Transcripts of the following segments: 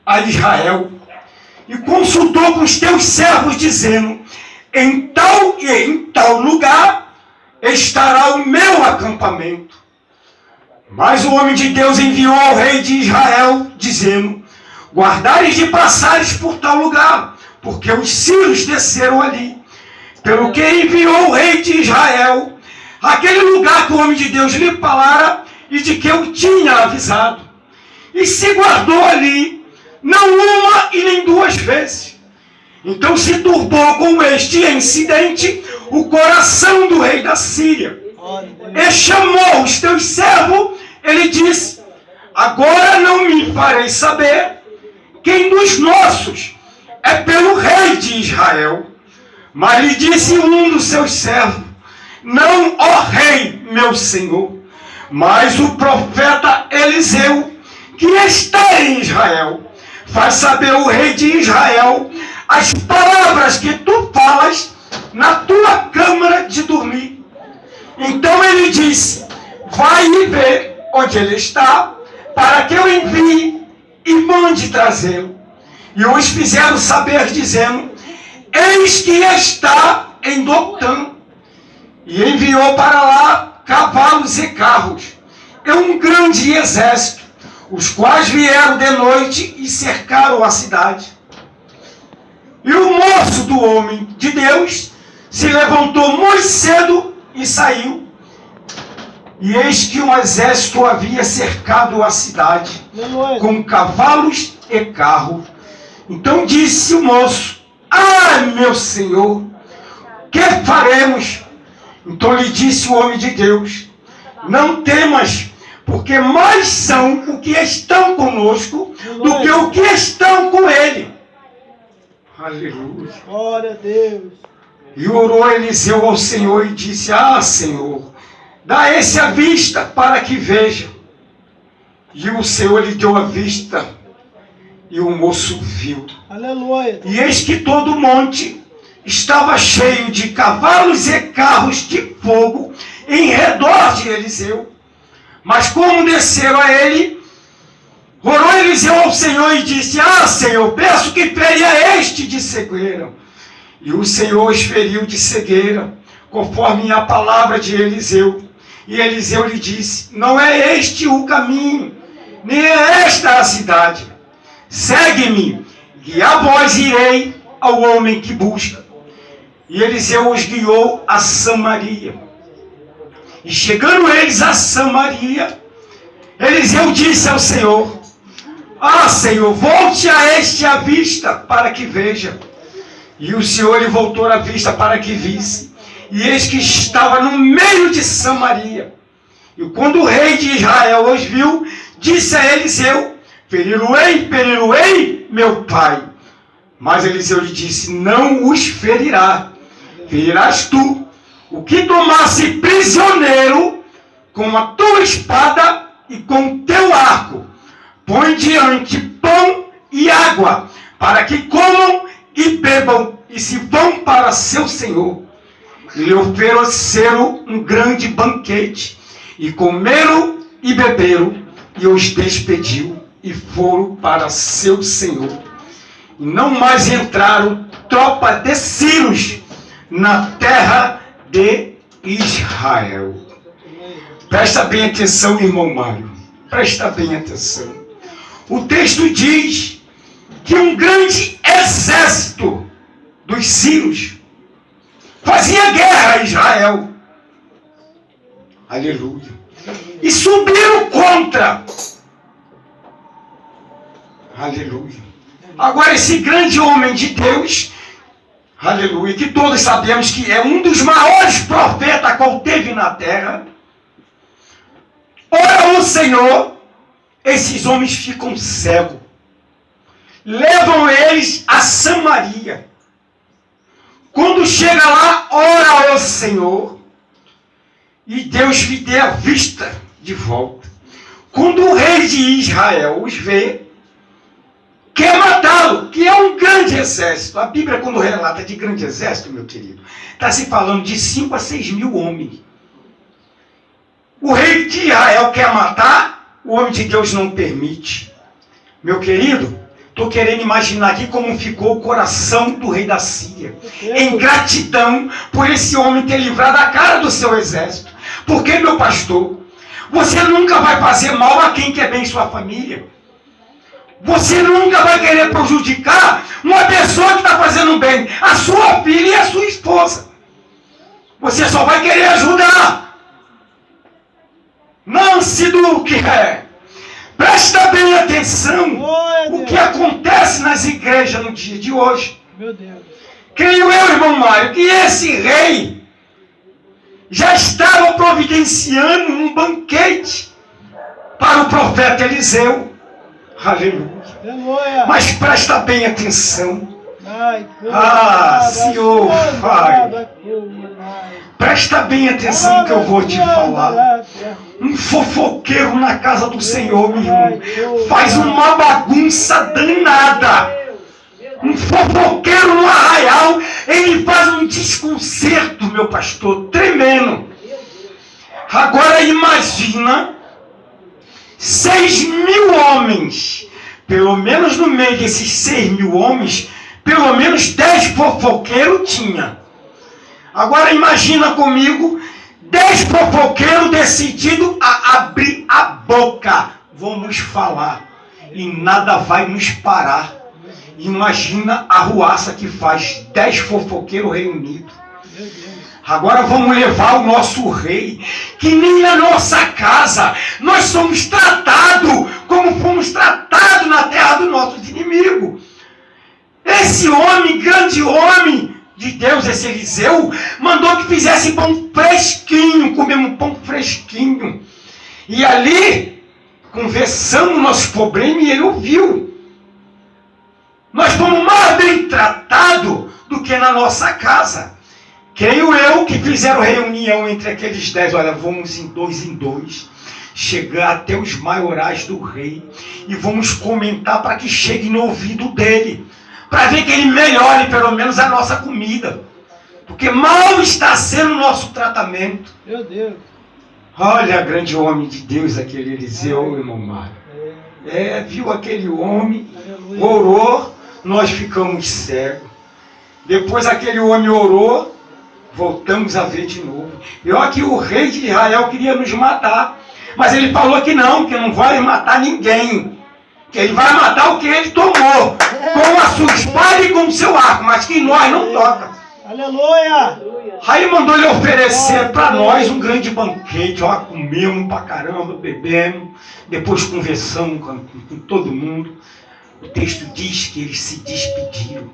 a Israel e consultou com os teus servos, dizendo: em tal lugar estará o meu acampamento. Mas o homem de Deus enviou ao rei de Israel, dizendo: guardares de passares por tal lugar, porque os sírios desceram ali. Pelo que enviou o rei de Israel aquele lugar que o homem de Deus lhe falara e de que eu tinha avisado. E se guardou ali, não uma e nem duas vezes. Então se turbou com este incidente o coração do rei da Síria. E chamou os teus servos, ele disse: agora não me farei saber quem dos nossos é pelo rei de Israel. Mas lhe disse um dos seus servos: não, ó rei, meu senhor, mas o profeta Eliseu, que está em Israel, faz saber o rei de Israel as palavras que tu falas na tua câmara de dormir. Então ele disse: vai e vê onde ele está, para que eu envie e mande trazê-lo. E os fizeram saber, dizendo: eis que está em Dotã. E enviou para lá cavalos e carros, e um grande exército, os quais vieram de noite e cercaram a cidade. E o moço do homem de Deus se levantou muito cedo e saiu. E eis que um exército havia cercado a cidade, com cavalos e carros. Então disse o moço: ai, meu senhor, que faremos? Então lhe disse o homem de Deus: não temas, porque mais são o que estão conosco do que o que estão com ele. Aleluia. Glória a Deus. E orou Eliseu ao Senhor e disse: ah, Senhor, dá esse a vista para que veja. E o Senhor lhe deu a vista, e o moço viu. Aleluia. E eis que todo o monte estava cheio de cavalos e carros de fogo em redor de Eliseu. Mas como desceram a ele, orou Eliseu ao Senhor e disse: ah, Senhor, peço que fere a este de cegueira. E o Senhor os feriu de cegueira, conforme a palavra de Eliseu. E Eliseu lhe disse: não é este o caminho, nem é esta a cidade. Segue-me, e a vós irei ao homem que busca. E Eliseu os guiou a Samaria. E chegando eles a Samaria, Eliseu disse ao Senhor: ah, Senhor, volte a este a vista para que veja. E o Senhor lhe voltou a vista para que visse. E eis que estava no meio de Samaria. E quando o rei de Israel os viu, disse a Eliseu: feri-lo-ei, meu pai. Mas Eliseu lhe disse: não os ferirá, ferirás tu, o que tomasse prisioneiro com a tua espada e com o teu arco. Põe diante pão e água, para que comam e bebam, e se vão para seu senhor. E lhe ofereceram um grande banquete, e comeram e beberam, e os despediu, e foram para seu senhor. E não mais entraram tropa de sírios na terra de Israel. Presta bem atenção, irmão Mário. Presta bem atenção. O texto diz que um grande exército dos sírios fazia guerra a Israel. Aleluia. E subiram contra. Aleluia. Agora esse grande homem de Deus, aleluia, que todos sabemos que é um dos maiores profetas qual teve na terra, ora o Senhor, esses homens ficam cegos. Levam eles a Samaria. Quando chega lá, ora ao Senhor, e Deus lhe dê a vista de volta. Quando o rei de Israel os vê, quer matá-lo, que é um grande exército. A Bíblia, quando relata de grande exército, meu querido, está se falando de 5 a 6 mil homens. O rei de Israel quer matar, o homem de Deus não permite. Meu querido, Estou querendo imaginar aqui como ficou o coração do rei da Síria, em gratidão por esse homem ter livrado a cara do seu exército. Porque, meu pastor, você nunca vai fazer mal a quem quer bem sua família. Você nunca vai querer prejudicar uma pessoa que está fazendo bem, a sua filha e a sua esposa. Você só vai querer ajudar. Nancy Duque, presta bem atenção o que acontece nas igrejas no dia de hoje. Meu Deus. Creio eu, irmão Mário, que esse rei já estava providenciando um banquete para o profeta Eliseu. Aleluia. Aleluia. Mas presta bem atenção. Ai, Senhor, Pai. Presta bem atenção no que eu vou te falar. Um fofoqueiro na casa do Senhor, meu irmão, faz uma bagunça danada. Um fofoqueiro no arraial, ele faz um desconcerto, meu pastor, tremendo. Agora imagina 6.000 homens. Pelo menos no meio desses 6.000 homens, pelo menos 10 fofoqueiros tinha. Agora imagina comigo 10 fofoqueiros decididos a abrir a boca. Vamos falar. E nada vai nos parar. Imagina a ruaça que faz 10 fofoqueiros reunidos. Agora vamos levar o nosso rei, que nem na nossa casa nós somos tratados como fomos tratados na terra dos nossos inimigos. Esse homem, grande homem de Deus, esse Eliseu, mandou que fizesse pão fresquinho, comemos pão fresquinho. E ali, conversamos nossos problemas e ele ouviu. Nós fomos mais bem tratados do que na nossa casa. Creio eu que fizeram reunião entre aqueles 10, olha, vamos em dois, chegar até os maiorais do rei e vamos comentar para que chegue no ouvido dele, para ver que ele melhore pelo menos a nossa comida, porque mal está sendo o nosso tratamento. Meu Deus. Olha, grande homem de Deus, aquele Eliseu, irmão Mário. Viu aquele homem, orou, nós ficamos cegos. Depois aquele homem orou, voltamos a ver de novo. Pior que o rei de Israel queria nos matar. Mas ele falou que não vai matar ninguém. Que ele vai matar o que ele tomou. Com a sua espada e com o seu arco. Mas que nós não toca. Aleluia. Aí mandou ele oferecer para nós um grande banquete. Ó, comemos pra caramba, bebemos. Depois conversamos com todo mundo. O texto diz que eles se despediram.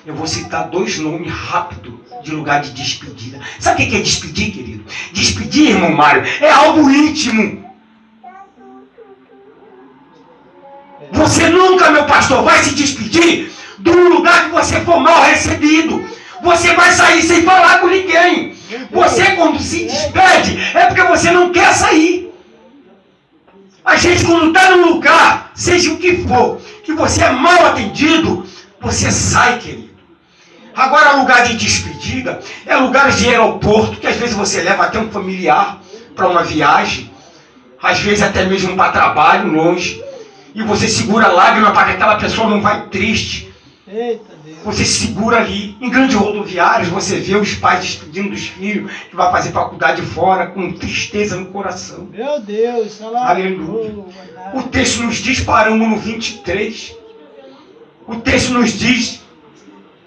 Eu vou citar 2 nomes rápido de lugar de despedida. Sabe o que é despedir, querido? Despedir, irmão Mário, é algo íntimo. Você nunca, meu pastor, vai se despedir de um lugar que você for mal recebido. Você vai sair sem falar com ninguém. Você, quando se despede, é porque você não quer sair. A gente, quando está num lugar, seja o que for, que você é mal atendido, você sai, querido. Agora, lugar de despedida é lugar de aeroporto, que às vezes você leva até um familiar para uma viagem, às vezes até mesmo para trabalho, longe, e você segura a lágrima para que aquela pessoa não vá triste. Eita Deus. Você segura ali. Em grandes rodoviários, você vê os pais despedindo dos filhos que vai fazer faculdade fora, com tristeza no coração. Meu Deus. Aleluia. O texto nos diz, paramos no 23, o texto nos diz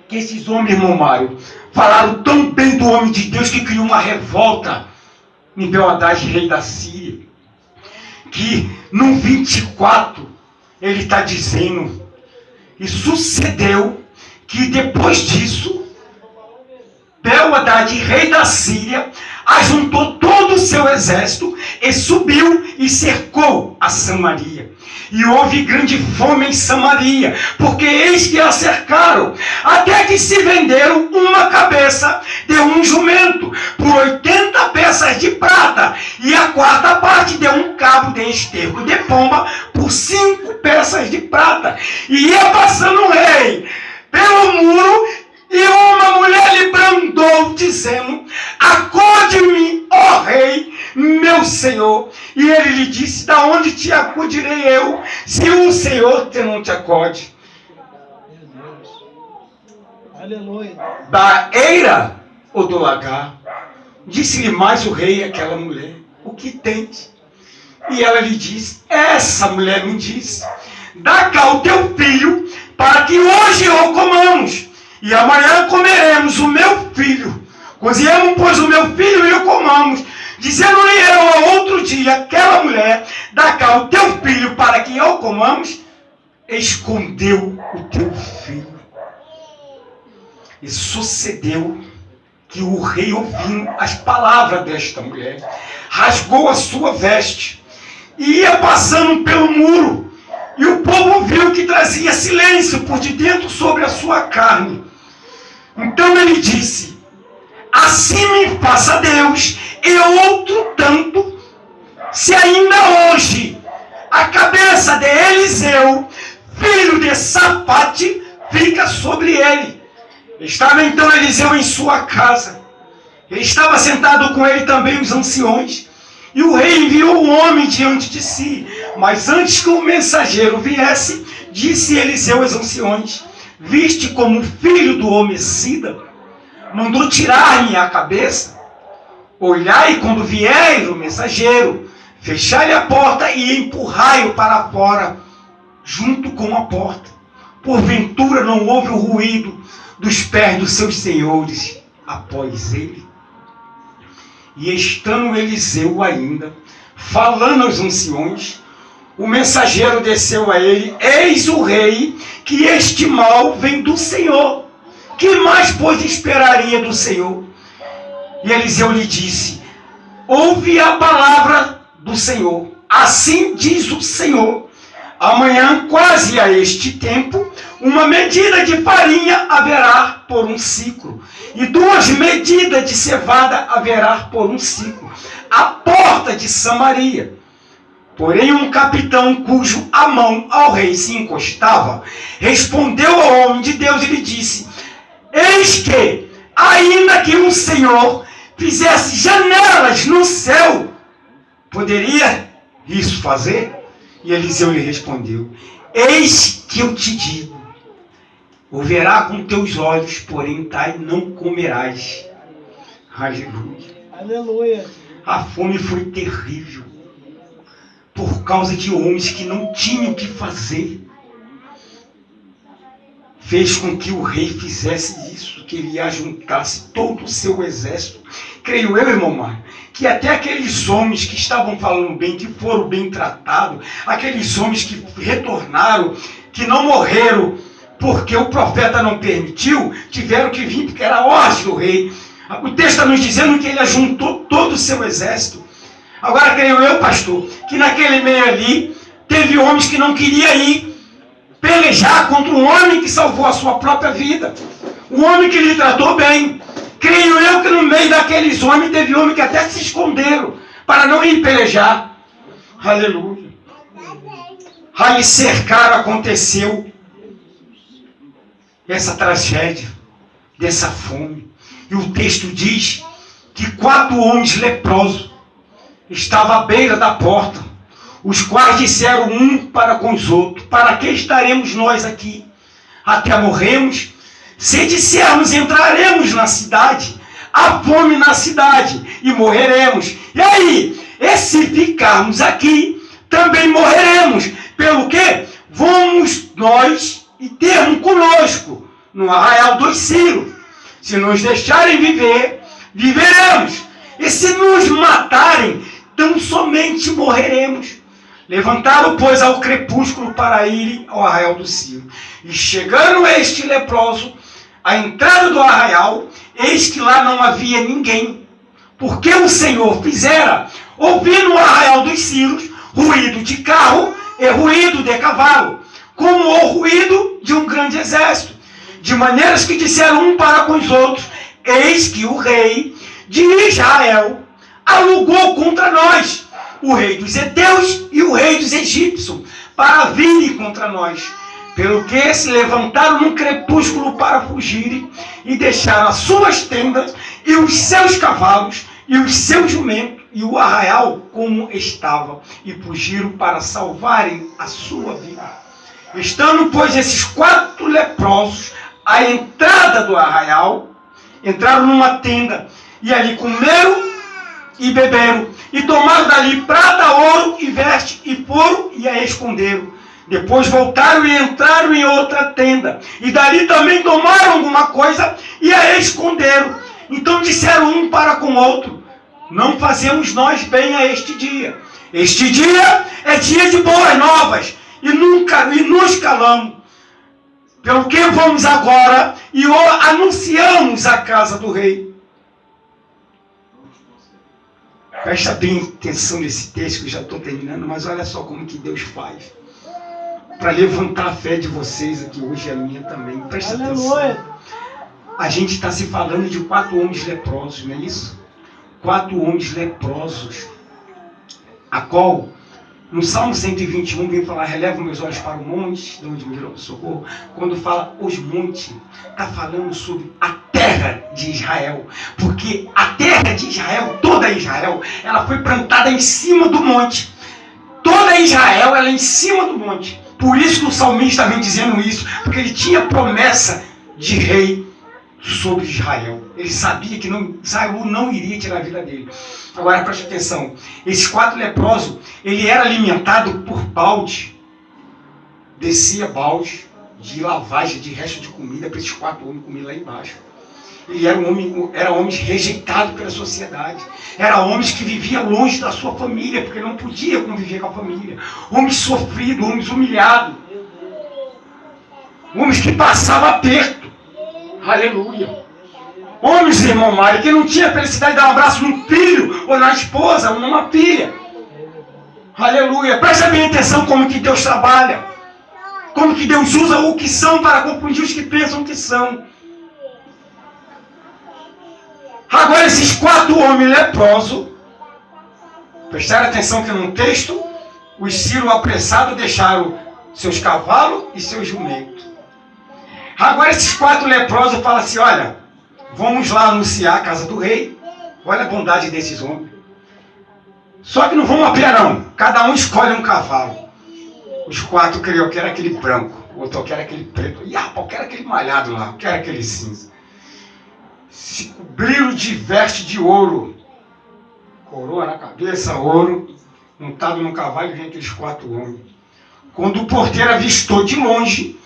que esses homens, irmão Mário, falaram tão bem do homem de Deus que criou uma revolta em Bel-Hadad, rei da Síria, que no 24 ele está dizendo, e sucedeu que depois disso, Bel-Hadad, rei da Síria, ajuntou todo o seu exército e subiu e cercou a Samaria. E houve grande fome em Samaria, porque eis que a cercaram, até que se venderam uma cabeça de um jumento por 80 peças de prata, e a 4ª parte de um cabo de esterco de pomba por 5 peças de prata. E ia passando o rei pelo muro, e uma mulher lhe brandou, dizendo, acode-me, ó rei, meu senhor. E ele lhe disse, da onde te acudirei eu, se o Senhor não te acode? Aleluia. da eira ou do lagar. Disse-lhe mais o rei àquela mulher: o que tens? E ela lhe disse: essa mulher me disse: dá cá o teu filho, para que hoje o comamos, e amanhã comeremos o meu filho. Cozinhemos, pois, o meu filho e o comamos. Dizendo-lhe eu ao outro dia, aquela mulher: dá cá o teu filho, para que o comamos. Escondeu o teu filho. E sucedeu que o rei, ouvindo as palavras desta mulher, rasgou a sua veste e ia passando pelo muro. E o povo viu que trazia silêncio por de dentro sobre a sua carne. Então ele disse: assim me faça Deus e outro tanto, se ainda hoje a cabeça de Eliseu, filho de Safate, fica sobre ele. Estava então Eliseu em sua casa. Estava sentado com ele também os anciões. E o rei enviou um homem diante de si. Mas antes que o mensageiro viesse, disse Eliseu aos anciões: viste como o filho do homicida mandou tirar-me a cabeça? Olhai quando vier o mensageiro, fechai-lhe a porta e empurrai-o para fora, junto com a porta. Porventura não houve o ruído dos pés dos seus senhores após ele? E estando Eliseu ainda falando aos anciões, o mensageiro desceu a ele: eis o rei, que este mal vem do Senhor. Que mais, pois, esperaria do Senhor? E Eliseu lhe disse: ouve a palavra do Senhor. Assim diz o Senhor: amanhã, quase a este tempo, uma medida de farinha haverá por um ciclo, e 2 medidas de cevada haverá por um ciclo, à porta de Samaria. Porém, um capitão, cujo a mão ao rei se encostava, respondeu ao homem de Deus e lhe disse: eis que, ainda que o Senhor fizesse janelas no céu, poderia isso fazer? E Eliseu lhe respondeu: eis que eu te digo, o verá com teus olhos, porém tais não comerás. Aleluia. Aleluia. A fome foi terrível, por causa de homens que não tinham o que fazer. Fez com que o rei fizesse isso, que ele ajuntasse todo o seu exército. Creio eu, irmão Mário, que até aqueles homens que estavam falando bem, que foram bem tratados, aqueles homens que retornaram, que não morreram porque o profeta não permitiu, tiveram que vir porque era a ordem do rei. O texto está nos dizendo que ele ajuntou todo o seu exército. Agora, creio eu, pastor, que naquele meio ali, teve homens que não queriam ir pelejar contra um homem que salvou a sua própria vida. Um homem que lhe tratou bem. Creio eu que no meio daqueles homens, teve homens que até se esconderam para não ir pelejar. Aleluia. Aí cercaram, aconteceu essa tragédia, dessa fome. E o texto diz que 4 homens leprosos estavam à beira da porta, os quais disseram um para com os outros: para que estaremos nós aqui? Até morremos? Se dissermos, entraremos na cidade, há fome na cidade, e morreremos. E aí? E se ficarmos aqui, também morreremos. Pelo que? Vamos nós e termos conosco no arraial dos Círios. Se nos deixarem viver, viveremos. E se nos matarem, tão somente morreremos. Levantaram, pois, ao crepúsculo para irem ao arraial do Círio. E chegando este leproso à entrada do arraial, eis que lá não havia ninguém, porque o Senhor fizera ouvir no arraial dos Círios ruído de carro e ruído de cavalo, como o ruído de um grande exército. De maneiras que disseram um para com os outros: eis que o rei de Israel alugou contra nós o rei dos heteus e o rei dos egípcios, para virem contra nós. Pelo que se levantaram no crepúsculo para fugirem, e deixaram as suas tendas, e os seus cavalos, e os seus jumentos, e o arraial como estava, e fugiram para salvarem a sua vida. Estando, pois, esses 4 leprosos à entrada do arraial, entraram numa tenda, e ali comeram e beberam, e tomaram dali prata, ouro e veste, e foram e a esconderam. Depois voltaram e entraram em outra tenda, e dali também tomaram alguma coisa e a esconderam. Então disseram um para com o outro: não fazemos nós bem a este dia. Este dia é dia de boas novas, e nos calamos. Pelo que vamos agora e anunciamos a casa do rei. Presta bem atenção nesse texto, que eu já estou terminando, mas olha só como que Deus faz. Para levantar a fé de vocês aqui hoje, a minha também. Presta atenção. A gente está se falando de 4 homens leprosos, não é isso? 4 homens leprosos. A qual, no Salmo 121, vem falar: relevo meus olhos para o monte, de onde me virá o socorro. Quando fala os montes, está falando sobre a terra de Israel. Porque a terra de Israel, toda Israel, ela foi plantada em cima do monte. Toda Israel, ela é em cima do monte. Por isso que o salmista vem dizendo isso, porque ele tinha promessa de rei sobre Israel. Ele sabia que Israel não iria tirar a vida dele. Agora preste atenção, esses 4 leprosos, ele era alimentado por balde. Descia balde de lavagem, de resto de comida para esses 4 homens comer lá embaixo. Ele era homens rejeitados pela sociedade. Era homens que viviam longe da sua família, porque não podia conviver com a família. Homens sofridos, homens humilhados. Homens que passavam aperto. Aleluia. Homens, irmão Mário, que não tinha a felicidade de dar um abraço num filho, ou na esposa, ou numa filha. Aleluia. Presta bem atenção como que Deus trabalha. Como que Deus usa o que são para confundir os que pensam que são. Agora esses 4 homens leprosos, prestaram atenção que no texto, os Ciro apressados deixaram seus cavalos e seus jumentos. Agora esses 4 leprosos falam assim: olha, vamos lá anunciar a casa do rei. Olha a bondade desses homens. Só que não vamos a pé não, cada um escolhe um cavalo. Os 4 queriam, eu quero aquele branco, o outro eu quero aquele preto, e eu quero aquele malhado lá, eu quero aquele cinza. Se cobriram de veste de ouro, coroa na cabeça, ouro, montado no cavalo, e vem aqueles 4 homens. Quando o porteiro avistou de longe,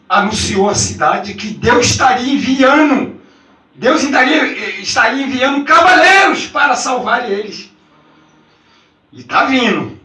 anunciou à cidade que Deus estaria enviando cavaleiros para salvar eles. E está vindo,